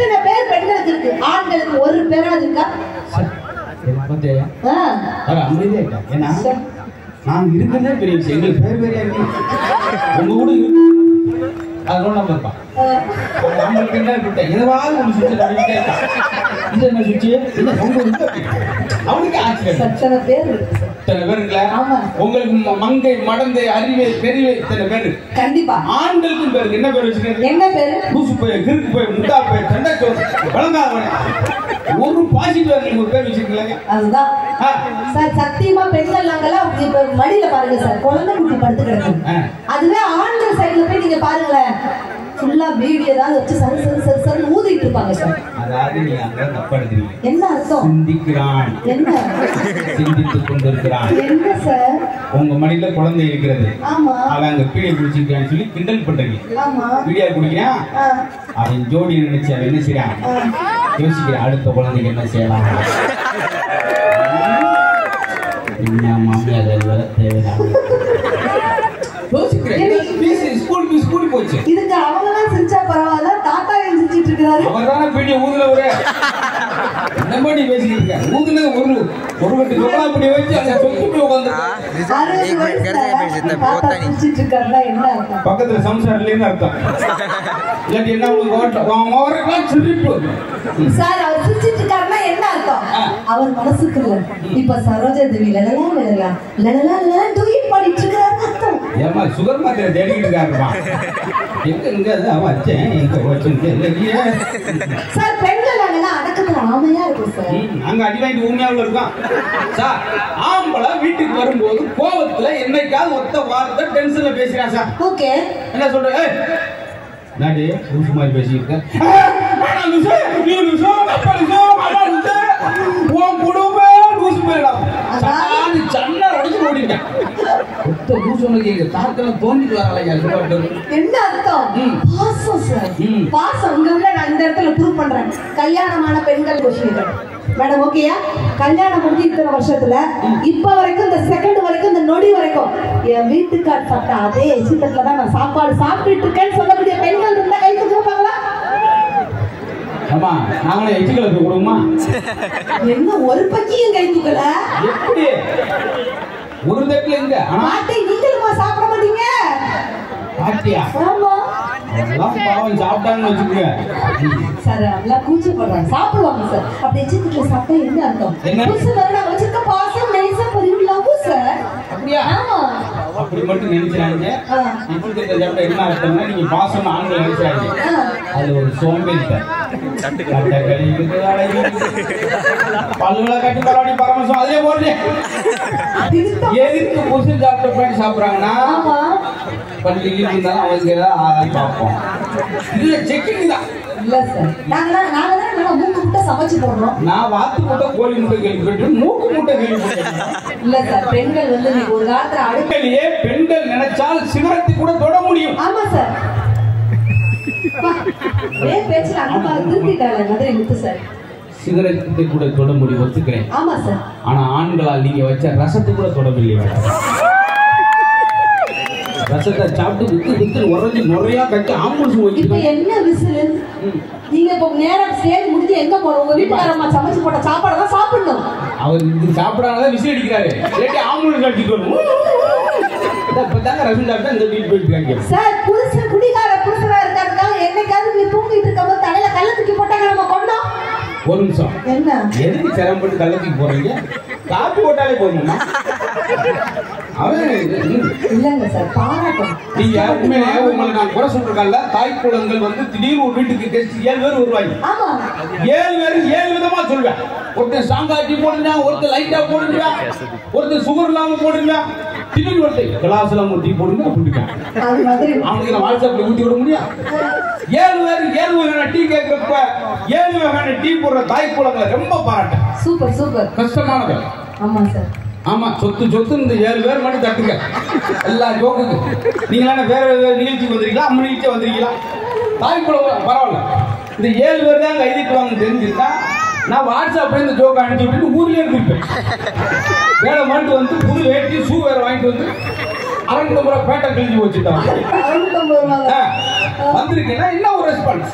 இத்தனை பேர் பெண்களுக்கு இருக்கு, ஆண்களுக்கு ஒரு பேரா இருக்கா? அமைதியா இருக்கா? ஏன்னா நான் இருக்கிறதே பெரிய விஷயம். எங்களுக்கு பேர் பேரையா இருக்கு. உங்க கூட அதோட நம்ம இருப்பான். அவங்களுக்கு என்ன விட்டேன் எதாவது ஒன்று சுற்றி இது என்ன சுற்றி என்ன அவனுக்கு ஆச்சரியம். இத்தனை பேர் இத்தனை பேர் இருக்குல்ல. உங்களுக்கு மங்கை மடந்தை அறிவை பெரியவை இத்தனை பேர் கண்டிப்பா. ஆண்களுக்கும் பேருக்கு என்ன பேர் வச்சுக்க? என்ன பேரு? பூசு போய் கிறுக்கு போய் முட்டா போய் சண்டை வழங்காதவன் ஒரு பாசிட்டிவ் ஒரு பேர் வச்சிருக்கீங்க. அதுதான் சார் சத்தியமா பெண்கள் நாங்கெல்லாம் இப்ப மடியில பாருங்க சார், குழந்தை குட்டி படுத்து கிடக்கு. அதுவே ஆண்கள் சைடுல போய் நீங்க பாருங்களேன், ஃபுல்லா வீடியோ ஏதாவது வச்சு சரி சரி சரி சரி ஊதிட்டு இருப்பாங்க சார். அதாவது நீங்க அங்க தப்பா எடுக்கிறீங்க. என்ன அர்த்தம்? சிந்திக்கிறான். என்ன சிந்தித்துக் கொண்டிருக்கிறான். என்ன சார்? உங்க மடியில குழந்தை இருக்கிறது. ஆமா. அவன் அங்க பீடியை குடிச்சிருக்கான்னு சொல்லி கிண்டல் பண்றீங்க. ஆமா. பீடியா குடிக்கிறான். அவன் ஜோடி நினைச்சு அவன் என்ன செய்யறான்? யோசிக்கிறான் அடுத்த குழந்தைக்கு என்ன செய்யலாம். மாமியார் வேற தேவைதான். இதுக்கு அவங்கலாம் சிரிச்சா பரவாயில்ல, தாத்தா ஏன் சிரிச்சிட்டு இருக்காரு? அவர்தானே பெரிய ஊதுல ஒரு நம்ம நீ பேசிட்டு இருக்க ஊதுல ஒரு வட்டி கொலாப்படி வச்சு அங்க சொத்து போய் உட்கார்ந்து சிரிச்சிட்டு இருக்காருன்னா என்ன அர்த்தம்? பக்கத்துல சம்சாரம் இல்லைன்னு அர்த்தம். இல்லாட்டி என்ன உங்களுக்கு சிரிப்பு சார் அவர் சிரிச்சிட்டு இருக்காருன்னா என்ன அர்த்தம்? அவர் மனசுக்கு இப்ப சரோஜா தேவி லலலா லலலா லலலா லலலா டூயிட் பாடிட்டு இருக்காரு அர்த்தம். ஏமா சுகர் மாத்திரை தேடிக்கிட்டு இருக்காருமா? எங்க இங்க அவன் வச்சேன் எங்க வச்சேன் சார் பெண்கள் அங்கெல்லாம் அடக்கத்துல ஆமையா இருக்கும் சார். அங்க அடி வாங்கிட்டு ஊமையாவில் இருக்கான் சார். ஆம்பளை வீட்டுக்கு வரும்போது கோவத்துல என்னைக்காவது ஒத்த வார்த்தை டென்ஷன்ல பேசுறான் சார். ஓகே என்ன சொல்ற? நாடி லூசு மாதிரி பேசிட்டு உன் குடும்பம் லூசு போயிடும். சண்டை உடச்சு ஓடிட்டேன். என்ன அர்த்தம்? பாசம் சார். பாசம் உங்க நான் இந்த இடத்துல ப்ரூவ் பண்றேன். கல்யாணமான பெண்கள் கொஸ்டின் மேடம் ஓகேயா? கல்யாணம் முடிஞ்சு இத்தனை வருஷத்துல இப்ப வரைக்கும் இந்த செகண்ட் வரைக்கும் இந்த நொடி வரைக்கும் என் வீட்டுக்கார் சாப்பிட்ட அதே எச்சித்தட்டுல தான் நான் சாப்பாடு சாப்பிட்டு இருக்கேன்னு சொல்லக்கூடிய பெண்கள் இருந்தா கை தூக்குவாங்களா? ஆமா நாங்களே எச்சிக்கல கொடுமா? என்ன ஒரு பக்கியும் கை தூக்கல? எப்படி ஒரு தட்டுல எங்க மாட்டை நீங்களுமா சாப்பிட மாட்டீங்க? பாட்டியா? ஆமா அதெல்லாம் பாவம் சாப்பிட்டாங்கன்னு வச்சுக்கோங்க சார். அதெல்லாம் கூச்சப்படுறாங்க, சாப்பிடுவாங்க சார். அப்படி எச்சிக்கல சாப்பிட்டா என்ன அர்த்தம்? புருஷன் நான் வச்சிருக்க பாசம் நைஸா பரிவு லவ் சார். அப்படியா? ஆமா அப்படி மட்டும் நினைச்சாங்க. இப்படி சாப்பிட்டா என்ன அர்த்தம்னா நீங்க பாசம் ஆண்கள் நினைச்சாங்க. அது ஒரு சோம்பேறித்தனம். பல்லுல கட்டி பரவாடி பரமசம் அதே போடுறேன். எதுக்கு புருஷன் சாப்பிட்ட போய் சாப்பிடுறாங்கன்னா பள்ளி இருந்தாலும் அவங்களுக்கு ஏதாவது ஆதாரம் பார்ப்போம். இதுல செக்கிங் தான் இல்ல சார். நாங்க மூக்கு முட்டை சமைச்சு போடுறோம். நான் வாத்து முட்டை கோழி முட்டை கேள்விப்பட்டு மூக்கு முட்டை கேள்விப்பட்டேன். இல்ல சார் பெண்கள் வந்து நீங்க ஒரு காலத்துல அடுக்கலையே பெண்கள் நினைச்சால் சிகரத்தை கூட தொட முடியும். ஆமா சார். பேச்சு அங்க திருப்பிட்டாங்க மதுரை முத்து சார். சிகரத்தை கூட தொட முடியும் ஒத்துக்கிறேன். ஆமா சார். ஆனா ஆண்களால் நீங்க வச்ச ரசத்தை கூட தொடவில்லை. ரசத்தை சாப்பிட்டு வித்து வித்து உறைஞ்சி நிறையா கட்டி ஆம்புல்ஸ் வச்சு இப்ப என்ன விசில்? நீங்க இப்ப நேரம் ஸ்டேஜ் முடிஞ்சு எங்க போறோம்? உங்க வீட்டுக்காரம்மா சமைச்சு போட்ட சாப்பாடு தான் சாப்பிடணும். அவர் இது சாப்பிடாதான் விசில் அடிக்கிறாரு. இல்லாட்டி ஆம்புலன்ஸ் அடிச்சுட்டு வரும். இப்பதாங்க ரசம் சாப்பிட்டா இந்த வீட்டு போயிட்டு சார். புருஷன் குடிகார புருஷனா இருக்காருக்காக என்னைக்காவது நீ தூங்கிட்டு இருக்கும்போது தலையில கல்ல தூக்கி போட்டாங்க நம்ம கொண்டோம். ஒரு நிமிஷம் என்ன எதுக்கு சிரமப்பட்டு கல்ல தூக்கி போறீங்க? காப்பி போட்டாலே போதுமா? இல்லங்க சார் பாராட்டும். நீங்க உண்மையிலே உங்களுக்கு நான் குறை சொல்றேன்ல, தாய் குழந்தைகள் வந்து திடீர்னு ஒரு வீட்டுக்கு கெஸ்ட் 7 பேர் வருவாங்க. ஆமா 7 பேர் 7 விதமா சொல்வேன். ஒருத்தர் சாங்காட்டி போடுங்க, ஒருத்தர் லைட்டா போடுங்க, ஒருத்தர் சுகர் இல்லாம போடுங்க, திடீர்னு ஒருத்தர் கிளாஸ்ல டீ போடுங்க அப்படிங்க. அவனுக்கு நான் வாட்ஸ்அப்ல ஊட்டி விட முடியும்? 7 பேர் 7 வகையான டீ கேட்கறப்ப 7 வகையான டீ போடுற தாய் குழந்தைகளை ரொம்ப பாராட்டேன். Super super. கஷ்டமானது. ஆமா சார். ஆமா சொத்து சொத்து இந்த 7 பேர் மட்டும் தட்டுங்க எல்லா ஜோக்குக்கு. நீங்களா வேற நிகழ்ச்சிக்கு வந்திருக்கீங்களா? அம்மா நிகழ்ச்சியா வந்திருக்கீங்களா? தாய்க்குள்ள பரவாயில்ல. இந்த 7 பேர் தான் கைதிட்டுவாங்க தெரிஞ்சுட்டா நான் வாட்ஸ்அப்ல இந்த ஜோக்கை அனுப்பிச்சு விட்டு ஊர்லயே இருந்திருப்பேன். வேலை மட்டும் வந்து புது வேட்டி ஷூ வேற வாங்கிட்டு வந்து 650 பேட்டை கிழிஞ்சு வச்சுட்டாங்க. வந்திருக்கீங்கன்னா என்ன ஒரு ரெஸ்பான்ஸ்?